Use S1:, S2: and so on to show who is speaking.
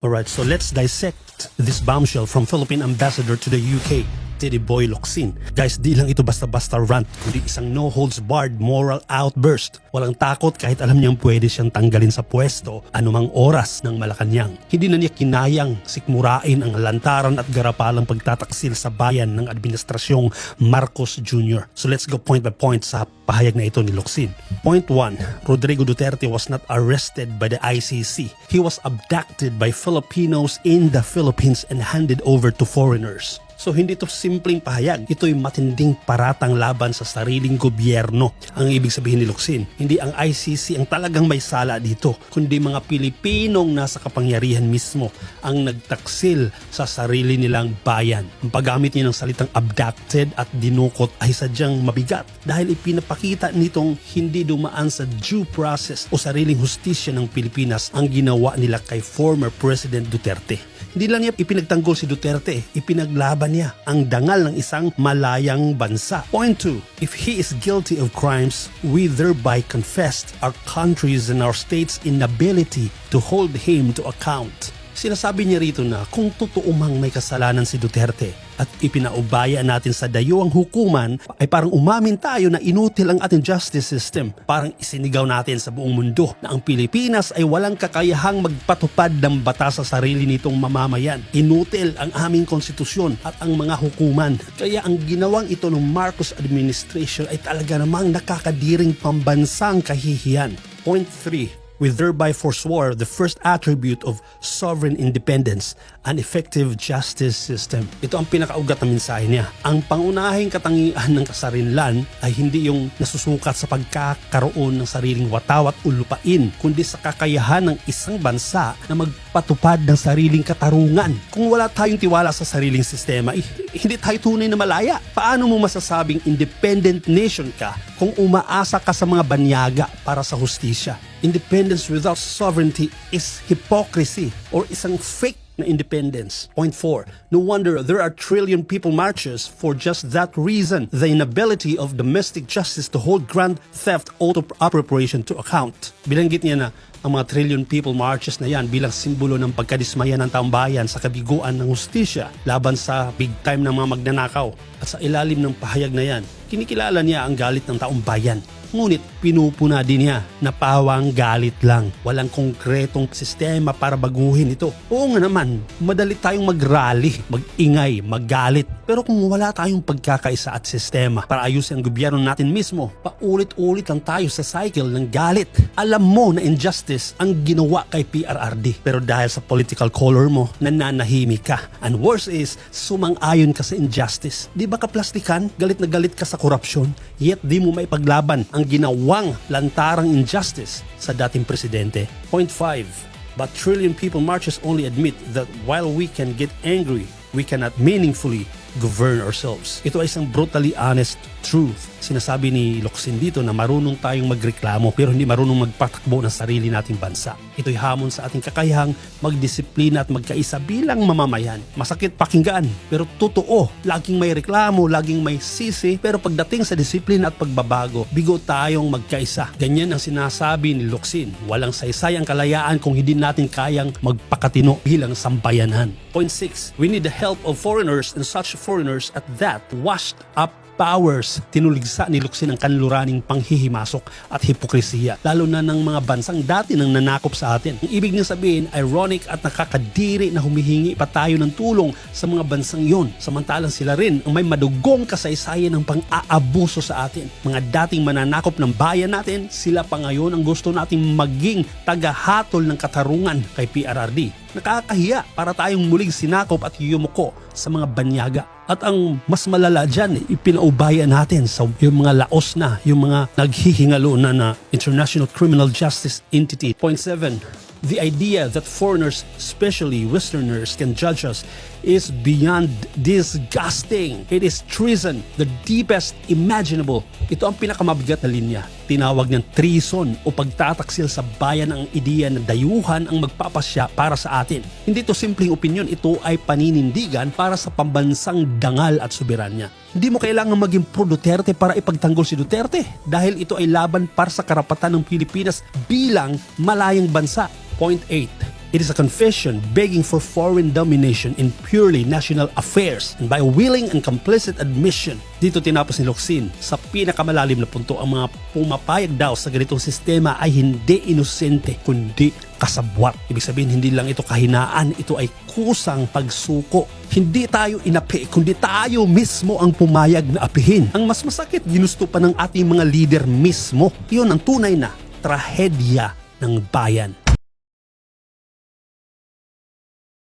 S1: Alright, so let's dissect this bombshell from Philippine ambassador to the UK, Teddy Boy Locsin. Guys, di lang ito basta-basta rant, kundi isang no-holds-barred moral outburst. Walang takot kahit alam niyang pwede siyang tanggalin sa pwesto anumang oras ng Malacanang. Hindi na niya kinayang sikmurain ang lantaran at garapalang pagtataksil sa bayan ng administrasyong Marcos Jr. So let's go point by point sa pahayag na ito ni Locsin. Point 1. Rodrigo Duterte was not arrested by the ICC. He was abducted by Filipinos in the Philippines and handed over to foreigners. So hindi to simpleng pahayag, ito'y matinding paratang laban sa sariling gobyerno. Ang ibig sabihin ni Locsin, hindi ang ICC ang talagang may sala dito, kundi mga Pilipinong nasa kapangyarihan mismo ang nagtaksil sa sarili nilang bayan. Ang paggamit niya ng salitang abducted at dinukot ay sadyang mabigat dahil ipinapakita nitong hindi dumaan sa due process o sariling hustisya ng Pilipinas ang ginawa nila kay former President Duterte. Hindi lang niya ipinagtanggol si Duterte, ipinaglaban niya ang dangal ng isang malayang bansa. Point 2. If he is guilty of crimes, we thereby confessed our country's and our state's inability to hold him to account. Sinasabi niya rito na kung totoo mang may kasalanan si Duterte at ipinaubaya natin sa dayuang hukuman, ay parang umamin tayo na inutil ang ating justice system. Parang isinigaw natin sa buong mundo na ang Pilipinas ay walang kakayahang magpatupad ng batas sa sarili nitong mamamayan. Inutil ang aming konstitusyon at ang mga hukuman. Kaya ang ginawang ito ng Marcos administration ay talaga namang nakakadiring pambansang kahihiyan. Point 3. We thereby forswore the first attribute of sovereign independence, an effective justice system. Ito ang pinakaugat na mensahe niya. Ang pangunahing katangian ng kasarinlan ay hindi yung nasusukat sa pagkakaroon ng sariling watawat o lupain, kundi sa kakayahan ng isang bansa na magpatupad ng sariling katarungan. Kung wala tayong tiwala sa sariling sistema, hindi tayo tunay na malaya. Paano mo masasabing independent nation ka kung umaasa ka sa mga banyaga para sa hustisya? Independence without sovereignty is hypocrisy or isang fake na independence. Point 4. No wonder there are trillion people marches for just that reason. The inability of domestic justice to hold grand theft auto appropriation to account. Bilanggit niya na ang mga trillion people marches na yan bilang simbolo ng pagkadismaya ng taong bayan sa kabiguan ng hustisya laban sa big time ng mga magnanakaw. At sa ilalim ng pahayag na yan, kinikilala niya ang galit ng taong bayan. Ngunit pinupuna din niya na pawang galit lang. Walang konkretong sistema para baguhin ito. Oo nga naman, madali tayong mag-rally, mag-ingay, maggalit. Pero kung wala tayong pagkakaisa at sistema para ayusin ang gobyerno natin mismo, paulit-ulit lang tayo sa cycle ng galit. Alam mo na injustice ang ginawa kay PRRD. Pero dahil sa political color mo, nananahimik ka. And worse is, sumang-ayon ka sa injustice. Di ba kaplastikan? Galit na galit ka sa korupsyon, yet di mo maipaglaban ang ginawang lantarang injustice sa dating presidente. Point 5. But trillion people marches only admit that while we can get angry, we cannot meaningfully govern ourselves. Ito ay isang brutally honest truth. Sinasabi ni Locsin dito na marunong tayong magreklamo pero hindi marunong magpatakbo ng sarili nating bansa. Ito'y hamon sa ating kakayahang magdisiplina at magkaisa bilang mamamayan. Masakit pakinggan pero totoo. Laging may reklamo, laging may sisi, pero pagdating sa disiplina at pagbabago, bigo tayong magkaisa. Ganyan ang sinasabi ni Locsin. Walang saysay ang kalayaan kung hindi natin kayang magpakatino bilang sambayanan. Point 6. We need the help of foreigners, and such foreigners at that washed up powers. Tinuligsa ni Locsin ang kanluraning panghihimasok at hipokrisiya, lalo na ng mga bansang dati nang nanakop sa atin. Ang ibig niya sabihin, ironic at nakakadiri na humihingi pa tayo ng tulong sa mga bansang yon, samantalang sila rin ang may madugong kasaysayan ng pang-aabuso sa atin. Mga dating mananakop ng bayan natin, sila pa ngayon ang gusto nating maging tagahatol ng katarungan kay PRRD. Nakakahiya para tayong muling sinakop at yumuko sa mga banyaga. At ang mas malala dyan, ipinaubaya natin sa yung mga laos na, yung mga naghihingalo na International Criminal Justice Entity. Point 7. The idea that foreigners, especially Westerners, can judge us is beyond disgusting. It is treason, the deepest imaginable. Ito ang pinakamabigat na linya. Tinawag niyang treason o pagtataksil sa bayan ang ideya na dayuhan ang magpapasya para sa atin. Hindi ito simpleng opinyon, ito ay paninindigan para sa pambansang dangal at soberanya. Hindi mo kailangan maging pro-Duterte para ipagtanggol si Duterte dahil ito ay laban para sa karapatan ng Pilipinas bilang malayang bansa. Point 8. It is a confession begging for foreign domination in purely national affairs, and by a willing and complicit admission. Dito tinapos ni Locsin sa pinakamalalim na punto, ang mga pumapayag daw sa ganitong sistema ay hindi inosente kundi kasabwat. Ibig sabihin, hindi lang ito kahinaan, ito ay kusang pagsuko. Hindi tayo inapi, kundi tayo mismo ang pumayag na apihin. Ang mas masakit, ginusto pa ng ating mga leader mismo. Iyon ang tunay na trahedya ng bayan.